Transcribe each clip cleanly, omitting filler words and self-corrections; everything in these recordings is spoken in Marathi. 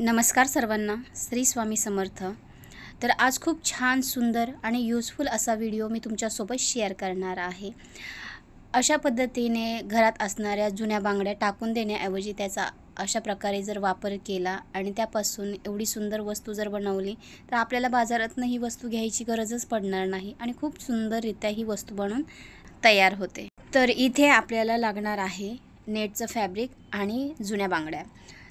नमस्कार सर्वांना, श्री स्वामी समर्थ। तर आज खूप छान सुंदर आणि यूजफुल असा व्हिडिओ मी तुमच्यासोबत शेअर करणार आहे। अशा पद्धतीने घरात असणाऱ्या जुन्या बांगड्या टाकून देण्याऐवजी त्याचा अशा प्रकारे जर वापर केला आणि त्यापासून एवढी सुंदर वस्तू जर बनवली तर आपल्याला बाजारातून ही वस्तू घ्यायची गरजच पडणार नाही आणि खूप सुंदररित्या ही वस्तू बनून तयार होते। तर इथे आपल्याला लागणार आहे नेटचं फॅब्रिक आणि जुन्या बांगड्या।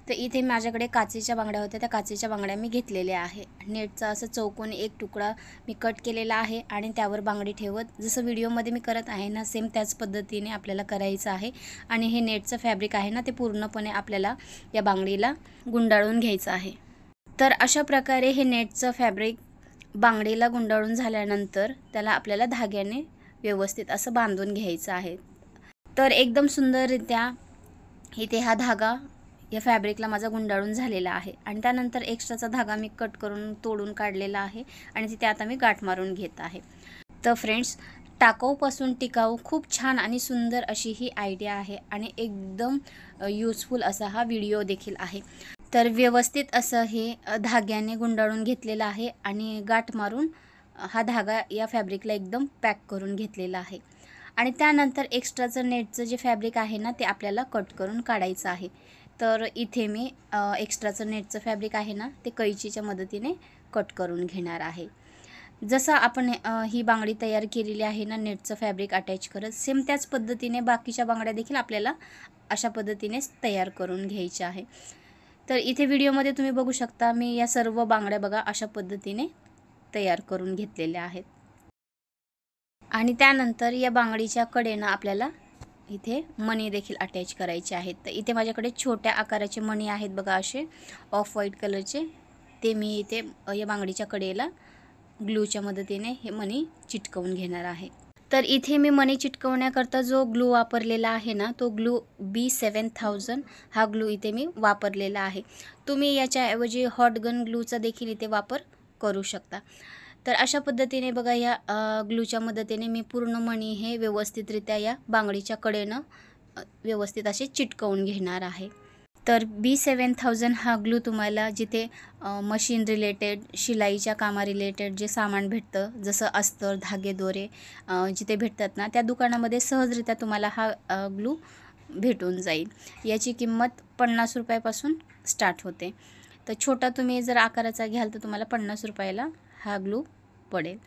तर इथे माझ्याकडे काचेच्या बांगड्या होत्या, त्या काचेच्या बांगड्या मी घेतलेल्या आहे। नेटचा असं चौकोन एक तुकडा मी कट केलेला आहे आणि त्यावर बांगडी ठेवत जसं व्हिडिओमध्ये मी करत आहे ना, सेम त्याच पद्धतीने आपल्याला करायचं आहे। आणि हे नेटचं फॅब्रिक आहे ना, ते पूर्णपणे आपल्याला या बांगडीला गुंडाळून घ्यायचं आहे। तर अशा प्रकारे हे नेटचं फॅब्रिक बांगडीला गुंडाळून झाल्यानंतर त्याला आपल्याला धाग्याने व्यवस्थित असं बांधून घ्यायचं आहे। तर एकदम सुंदररित्या इथे हा धागा या फॅब्रिकला माझा गुंडाळून झालेला आहे आणि त्यानंतर एक्स्ट्राचा धागा मी कट करून तोडून काढलेला आहे आणि तिथे आता मी गाठ मारून घेत आहे। तर फ्रेंड्स, टाकाऊपासून टिकाऊ खूप छान आणि सुंदर अशी ही आयडिया आहे आणि एकदम यूजफुल असा हा व्हिडिओ देखील आहे। तर व्यवस्थित असं हे धाग्याने गुंडाळून घेतलेलं आहे आणि गाठ मारून हा धागा या फॅब्रिकला एकदम पॅक करून घेतलेला आहे आणि त्यानंतर एक्स्ट्राचं नेटचं जे फॅब्रिक आहे ना, ते आपल्याला कट करून काढायचं आहे। तर इथे मी एक्स्ट्राचं नेटचं फॅब्रिक आहे ना, ते कैचीच्या मदतीने कट करून घेणार आहे। जसं आपण ही बांगडी तयार केलेली आहे ना, नेटचं फॅब्रिक अटॅच करत, सेम त्याच पद्धतीने बाकीच्या बांगड्या देखील आपल्याला अशा पद्धतीनेच तयार करून घ्यायच्या आहे। तर इथे व्हिडिओमध्ये तुम्ही बघू शकता, मी या सर्व बांगड्या बघा अशा पद्धतीने तयार करून घेतलेल्या आहेत आणि त्यानंतर या बांगडीच्या कडेनं आपल्याला इथे मणी देखील अटॅच करायचे आहेत। तर इथे माझ्याकडे छोट्या आकाराचे मणी आहेत बघा, असे ऑफ व्हाईट कलरचे। ते मी इथे या बांगडीच्या कडेला ग्लूच्या मदतीने हे मणी चिटकवून घेणार आहे। तर इथे मी मणी चिटकवण्याकरता जो ग्लू वापरलेला आहे ना, तो ग्लू B7000 हा ग्लू इथे मी वापरलेला आहे। तुम्ही याच्याऐवजी हॉट गन ग्लूचा देखील इथे वापर करू शकता। तर अशा पद्धतीने बघा या ग्लूच्या मदतीने मी पूर्ण मणी हे व्यवस्थितरित्या या बांगडीच्या कडेनं व्यवस्थित असे चिटकवून घेणार आहे। तर B7000 हा ग्लू तुम्हाला जिथे मशीन रिलेटेड, शिलाईच्या कामा रिलेटेड जे सामान भेटतं, जसं अस्तर, धागे, दोरे जिथे भेटतात ना, त्या दुकानामध्ये सहजरित्या तुम्हाला हा ग्लू भेटून जाईल। याची किंमत 50 रुपयापासून स्टार्ट होते। तर छोटा तुम्ही जर आकाराचा घ्याल तर तुम्हाला 50 रुपयाला हा ग्लू पडेल।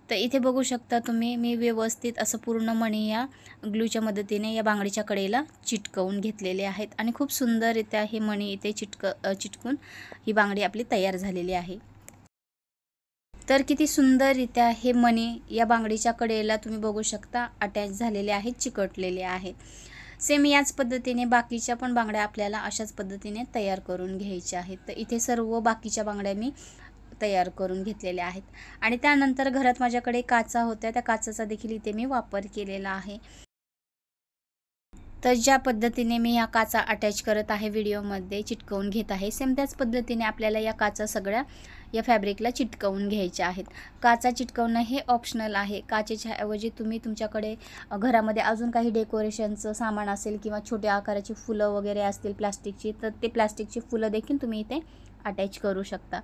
तर इथे बघू शकता तुम्ही, मी व्यवस्थित असं पूर्ण मणी या ग्लूच्या मदतीने या बांगडीच्या कडेला चिटकवून घेतलेले आहेत आणि खूप सुंदररित्या हे मणी इथे चिटकून ही बांगडी आपली तयार झालेली आहे। तर किती सुंदररित्या हे मणी या बांगडीच्या कडेला तुम्ही बघू शकता अटॅच झालेले आहेत, चिकटलेले आहेत। सेम याच पद्धतीने बाकीच्या पण बांगड्या आपल्याला अशाच पद्धतीने तयार करून घ्यायच्या आहेत। तर इथे सर्व बाकीच्या बांगड्या मी तयार करून घेतलेल्या आहेत आणि त्यानंतर घरात माझ्याकडे काचा होत्या, त्या काचाचा देखील इथे मी वापर केलेला आहे। तर ज्या पद्धतीने मी या काचा अटॅच करत आहे, व्हिडिओमध्ये चिटकवून घेत आहे, सेम त्याच पद्धतीने आपल्याला या काचा सगळ्या या फॅब्रिकला चिटकवून घ्यायच्या आहेत। काचा चिटकवणं हे ऑप्शनल आहे। काचेच्या ऐवजी तुम्ही तुमच्याकडे घरामध्ये अजून काही डेकोरेशनचं सामान असेल किंवा छोट्या आकाराची फुलं वगैरे असतील प्लास्टिकची, तर ते प्लास्टिकची फुलं देखील तुम्ही इथे अटॅच करू शकता।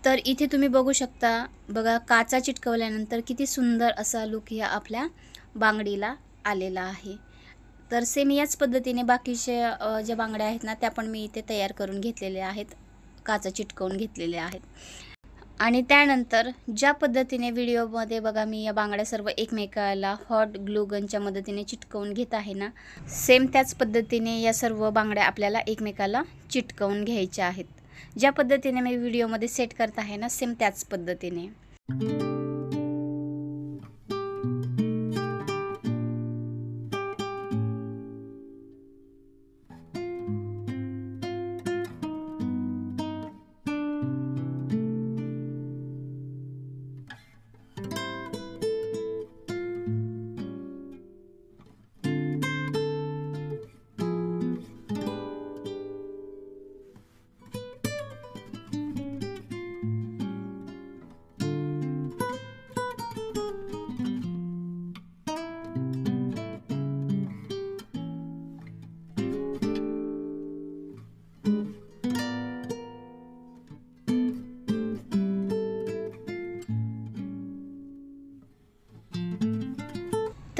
तर इथे तुम्ही बघू शकता बघा, काचा चिटकवल्यानंतर किती सुंदर असा लुक या आपल्या बांगडीला आलेला आहे। तर सेम याच पद्धतीने बाकीच्या ज्या बांगड्या आहेत ना, त्या पण मी इथे तयार करून घेतलेल्या आहेत, काचा चिटकवून घेतलेल्या आहेत। आणि त्यानंतर ज्या पद्धतीने व्हिडिओमध्ये बघा मी या बांगड्या सर्व एकमेकाला हॉट ग्लू गनच्या मदतीने चिटकवून घेत आहे ना, सेम त्याच पद्धतीने या सर्व बांगड्या आपल्याला एकमेकाला चिटकवून घ्यायच्या आहेत। ज्या पद्धतीने मी व्हिडिओमध्ये सेट करत आहे ना, सेम त्याच पद्धतीने।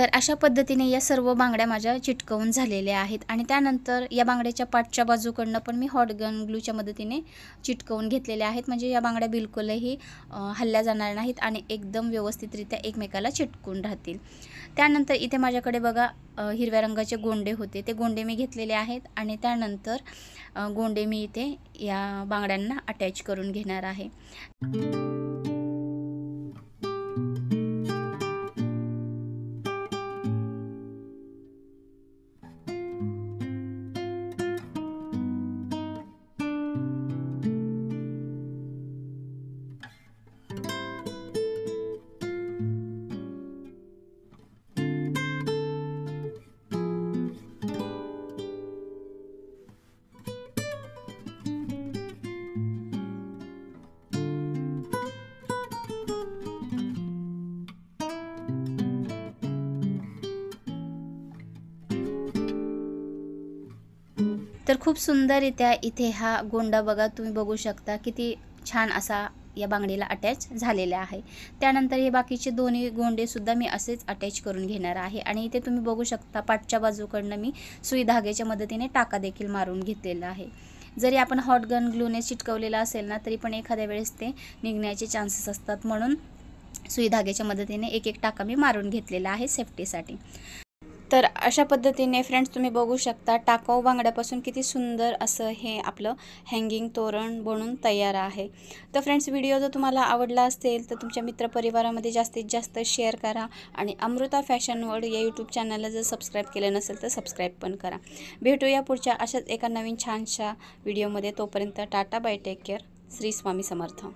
तर अशा पद्धतीने या सर्व बांगड्या माझ्या चिटकवून झालेल्या आहेत आणि त्यानंतर या बांगड्याच्या पाठच्या बाजूकडनं पण मी हॉट गन ग्लूच्या मदतीने चिटकवून घेतलेल्या आहेत, म्हणजे या बांगड्या बिलकुलही हलल्या जाणार नाहीत आणि एकदम व्यवस्थितरित्या एकमेकाला चिटकून राहतील। त्यानंतर इथे माझ्याकडे बघा हिरव्या रंगाचे गोंडे होते, ते गोंडे मी घेतलेले आहेत आणि त्यानंतर गोंडे मी इथे या बांगड्यांना अटॅच करून घेणार आहे। तर खूप सुंदररित्या इथे हा गोंडा बघा, तुम्ही बघू शकता किती छान असा या बांगडीला अटॅच झालेला आहे। त्यानंतर हे बाकीचे दोन्ही गोंडे सुद्धा मी असेच अटॅच करून घेणार आहे आणि इथे तुम्ही बघू शकता पाठच्या बाजूकडनं मी सुई धाग्याच्या मदतीने टाका देखील मारून घेतलेला आहे। जरी आपण हॉट गन ग्लूने चिटकवलेला असेल ना, तरी पण एखाद्या वेळेस ते निघण्याचे चान्सेस असतात, म्हणून सुई धाग्याच्या मदतीने एक एक टाका मी मारून घेतलेला आहे सेफ्टीसाठी। तर अशा पद्धतीने फ्रेंड्स तुम्ही बघू शकता टाकाऊ बांगड्यापासून किती सुंदर असं हे आपलं हँगिंग तोरण बनून तयार आहे। तर फ्रेंड्स, व्हिडिओ जर तुम्हाला आवडला असेल तर तुमच्या मित्रपरिवारामध्ये जास्तीत जास्त शेअर करा आणि अमृता फॅशन वर्ल्ड या यूट्यूब चॅनलला जर सबस्क्राईब केलं नसेल तर सबस्क्राईब पण करा। भेटूया पुढच्या अशाच एका नवीन छानशा व्हिडिओमध्ये, तोपर्यंत tata bye, take care, Shri Swami समर्थ।